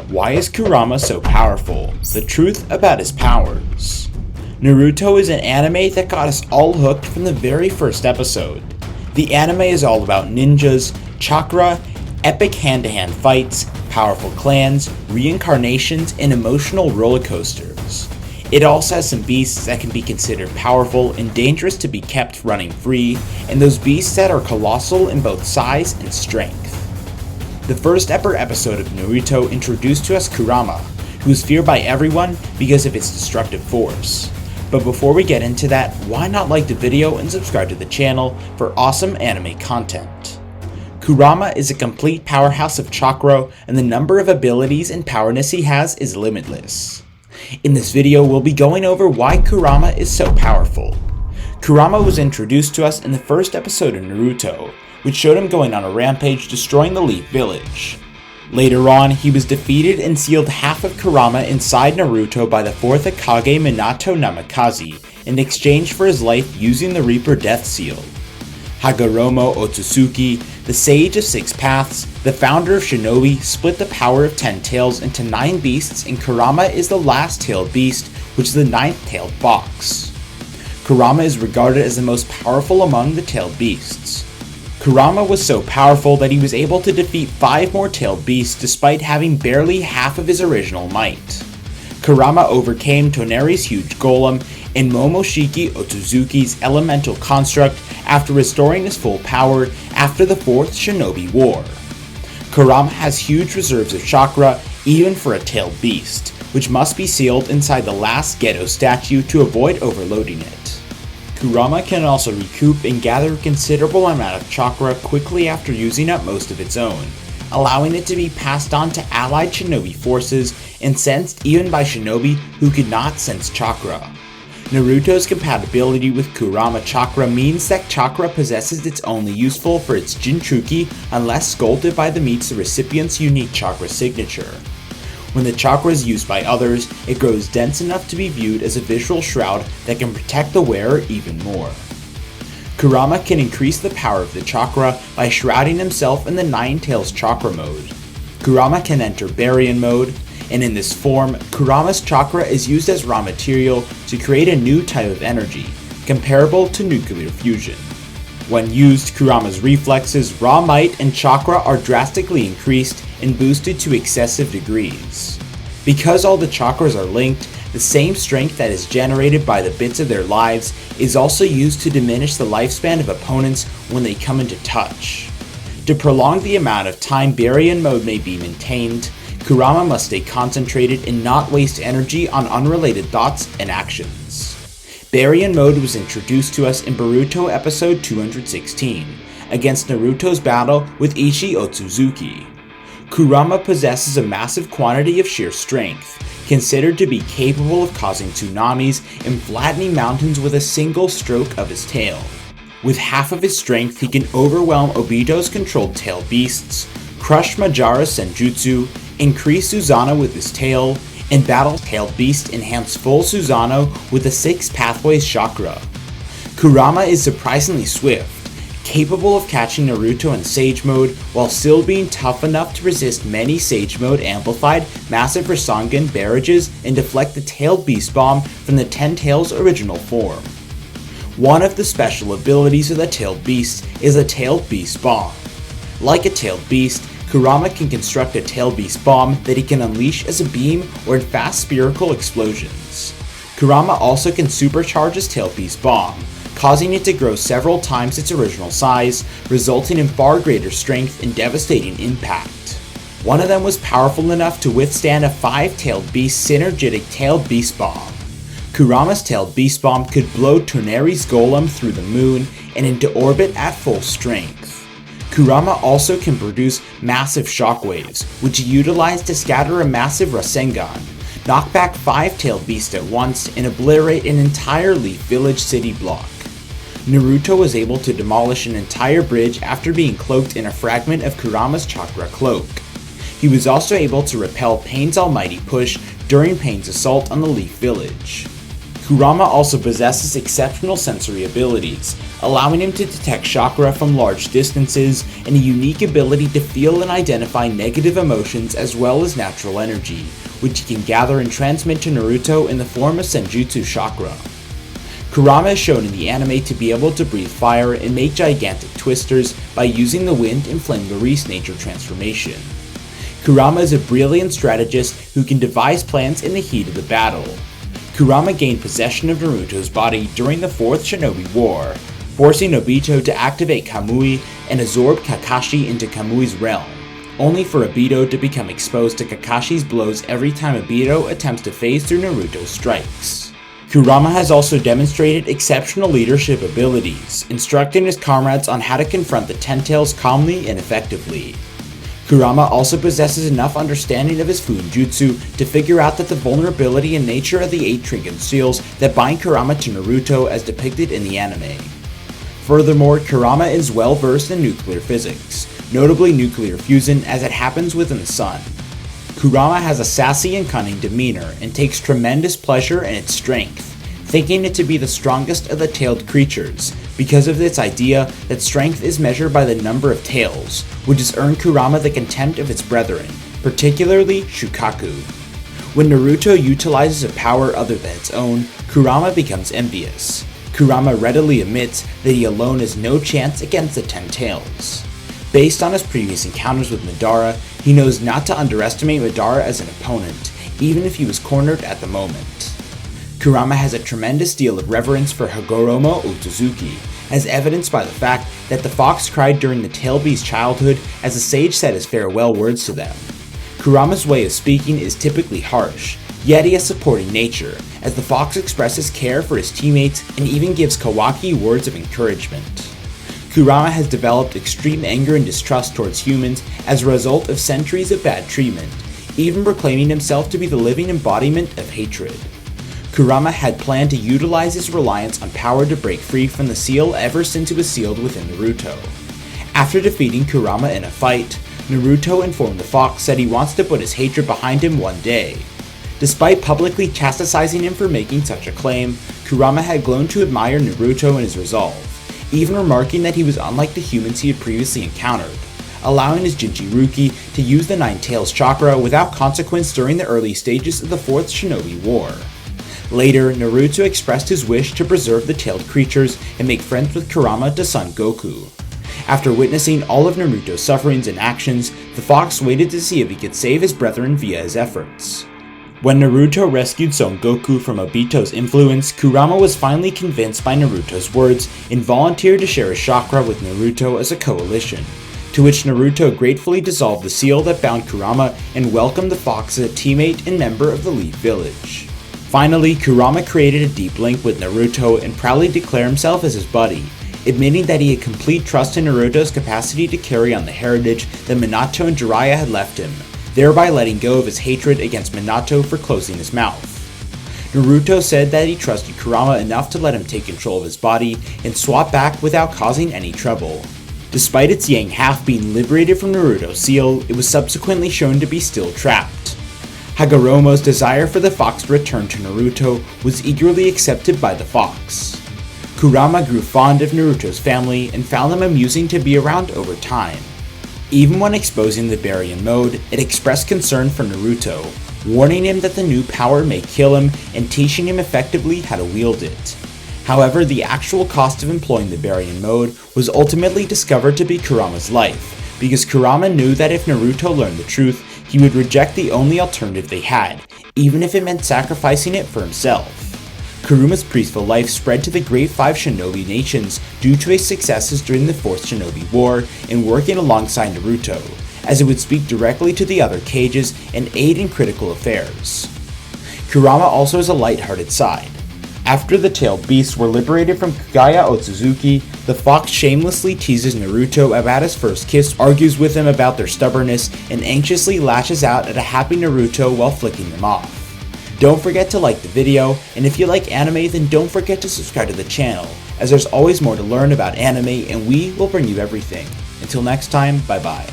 Why is Kurama so powerful? The truth about his powers. Naruto is an anime that got us all hooked from the very first episode. The anime is all about ninjas, chakra, epic hand-to-hand fights, powerful clans, reincarnations, and emotional roller coasters. It also has some beasts that can be considered powerful and dangerous to be kept running free, and those beasts that are colossal in both size and strength. The first ever episode of Naruto introduced to us Kurama, who is feared by everyone because of its destructive force. But before we get into that, why not like the video and subscribe to the channel for awesome anime content. Kurama is a complete powerhouse of chakra, and the number of abilities and powerness he has is limitless. In this video, we'll be going over why Kurama is so powerful. Kurama was introduced to us in the first episode of Naruto, which showed him going on a rampage destroying the Leaf Village. Later on, he was defeated and sealed half of Kurama inside Naruto by the 4th Hokage Minato Namikaze in exchange for his life using the Reaper Death Seal. Hagoromo Osutsuki, the Sage of Six Paths, the founder of Shinobi, split the power of 10 tails into 9 beasts, and Kurama is the last tailed beast, which is the 9th tailed box. Kurama is regarded as the most powerful among the tailed beasts. Kurama was so powerful that he was able to defeat 5 more tailed beasts despite having barely half of his original might. Kurama overcame Toneri's huge golem and Momoshiki Otsutsuki's elemental construct after restoring his full power after the 4th Shinobi War. Kurama has huge reserves of chakra even for a tailed beast, which must be sealed inside the last Gedo statue to avoid overloading it. Kurama can also recoup and gather a considerable amount of chakra quickly after using up most of its own, allowing it to be passed on to allied shinobi forces and sensed even by shinobi who could not sense chakra. Naruto's compatibility with Kurama chakra means that chakra possesses its only useful for its Jinchuriki unless sculpted by the meets the recipient's unique chakra signature. When the chakra is used by others, it grows dense enough to be viewed as a visual shroud that can protect the wearer even more. Kurama can increase the power of the chakra by shrouding himself in the 9 Tails Chakra Mode. Kurama can enter Baryon Mode, and in this form, Kurama's chakra is used as raw material to create a new type of energy, comparable to nuclear fusion. When used, Kurama's reflexes, raw might, and chakra are drastically increased and boosted to excessive degrees. Because all the chakras are linked, the same strength that is generated by the bits of their lives is also used to diminish the lifespan of opponents when they come into touch. To prolong the amount of time Baryon Mode may be maintained, Kurama must stay concentrated and not waste energy on unrelated thoughts and actions. Baryon Mode was introduced to us in Boruto episode 216, against Naruto's battle with Ishi Otsutsuki. Kurama possesses a massive quantity of sheer strength, considered to be capable of causing tsunamis and flattening mountains with a single stroke of his tail. With half of his strength, he can overwhelm Obito's controlled tail beasts, crush Madara's senjutsu, increase Susanoo with his tail, and battle tailed beast enhance full Susanoo with the 6 pathways chakra. Kurama is surprisingly swift, capable of catching Naruto in Sage Mode while still being tough enough to resist many Sage Mode amplified massive Rasengan barrages and deflect the tailed beast bomb from the 10 Tails original form. One of the special abilities of the tailed beast is a tailed beast bomb. Like a tailed beast, Kurama can construct a tailed beast bomb that he can unleash as a beam or in fast spherical explosions. Kurama also can supercharge his tailed beast bomb, causing it to grow several times its original size, resulting in far greater strength and devastating impact. One of them was powerful enough to withstand a 5-tailed beast synergetic tailed beast bomb. Kurama's tailed beast bomb could blow Toneri's golem through the moon and into orbit at full strength. Kurama also can produce massive shockwaves, which he utilized to scatter a massive Rasengan, knock back 5-tailed beasts at once, and obliterate an entire Leaf Village city block. Naruto was able to demolish an entire bridge after being cloaked in a fragment of Kurama's chakra cloak. He was also able to repel Pain's almighty push during Pain's assault on the Leaf Village. Kurama also possesses exceptional sensory abilities, allowing him to detect chakra from large distances and a unique ability to feel and identify negative emotions as well as natural energy, which he can gather and transmit to Naruto in the form of senjutsu chakra. Kurama is shown in the anime to be able to breathe fire and make gigantic twisters by using the wind and flame Larice nature transformation. Kurama is a brilliant strategist who can devise plans in the heat of the battle. Kurama gained possession of Naruto's body during the 4th Shinobi War, forcing Obito to activate Kamui and absorb Kakashi into Kamui's realm, only for Obito to become exposed to Kakashi's blows every time Obito attempts to phase through Naruto's strikes. Kurama has also demonstrated exceptional leadership abilities, instructing his comrades on how to confront the Ten Tails calmly and effectively. Kurama also possesses enough understanding of his Fuinjutsu to figure out that the vulnerability and nature of the 8 trinket seals that bind Kurama to Naruto as depicted in the anime. Furthermore, Kurama is well versed in nuclear physics, notably nuclear fusion as it happens within the sun. Kurama has a sassy and cunning demeanor and takes tremendous pleasure in its strength, thinking it to be the strongest of the tailed creatures, because of its idea that strength is measured by the number of tails, which has earned Kurama the contempt of its brethren, particularly Shukaku. When Naruto utilizes a power other than its own, Kurama becomes envious. Kurama readily admits that he alone has no chance against the Ten Tails. Based on his previous encounters with Madara, he knows not to underestimate Madara as an opponent, even if he was cornered at the moment. Kurama has a tremendous deal of reverence for Hagoromo Uzumaki, as evidenced by the fact that the fox cried during the tail beast's childhood as the sage said his farewell words to them. Kurama's way of speaking is typically harsh, yet he has supporting nature, as the fox expresses care for his teammates and even gives Kawaki words of encouragement. Kurama has developed extreme anger and distrust towards humans as a result of centuries of bad treatment, even proclaiming himself to be the living embodiment of hatred. Kurama had planned to utilize his reliance on power to break free from the seal ever since it was sealed within Naruto. After defeating Kurama in a fight, Naruto informed the fox that he wants to put his hatred behind him one day. Despite publicly chastising him for making such a claim, Kurama had grown to admire Naruto and his resolve, even remarking that he was unlike the humans he had previously encountered, allowing his Jinchuriki to use the Nine Tails chakra without consequence during the early stages of the 4th Shinobi War. Later, Naruto expressed his wish to preserve the tailed creatures and make friends with Kurama to Son Goku. After witnessing all of Naruto's sufferings and actions, the fox waited to see if he could save his brethren via his efforts. When Naruto rescued Son Goku from Obito's influence, Kurama was finally convinced by Naruto's words and volunteered to share his chakra with Naruto as a coalition, to which Naruto gratefully dissolved the seal that bound Kurama and welcomed the fox as a teammate and member of the Leaf Village. Finally, Kurama created a deep link with Naruto and proudly declared himself as his buddy, admitting that he had complete trust in Naruto's capacity to carry on the heritage that Minato and Jiraiya had left him, thereby letting go of his hatred against Minato for closing his mouth. Naruto said that he trusted Kurama enough to let him take control of his body and swap back without causing any trouble. Despite its Yang half being liberated from Naruto's seal, it was subsequently shown to be still trapped. Hagoromo's desire for the fox to return to Naruto was eagerly accepted by the fox. Kurama grew fond of Naruto's family and found them amusing to be around over time. Even when exposing the Beasts-n mode, it expressed concern for Naruto, warning him that the new power may kill him and teaching him effectively how to wield it. However, the actual cost of employing the Beasts-n mode was ultimately discovered to be Kurama's life, because Kurama knew that if Naruto learned the truth, he would reject the only alternative they had, even if it meant sacrificing it for himself. Kurama's peaceful life spread to the Great Five Shinobi nations due to his successes during the 4th Shinobi War and working alongside Naruto, as it would speak directly to the other cages and aid in critical affairs. Kurama also has a light-hearted side. After the tailed beasts were liberated from Kaguya Otsutsuki, the fox shamelessly teases Naruto about his first kiss, argues with him about their stubbornness, and anxiously lashes out at a happy Naruto while flicking them off. Don't forget to like the video, and if you like anime then don't forget to subscribe to the channel, as there's always more to learn about anime and we will bring you everything. Until next time, bye bye.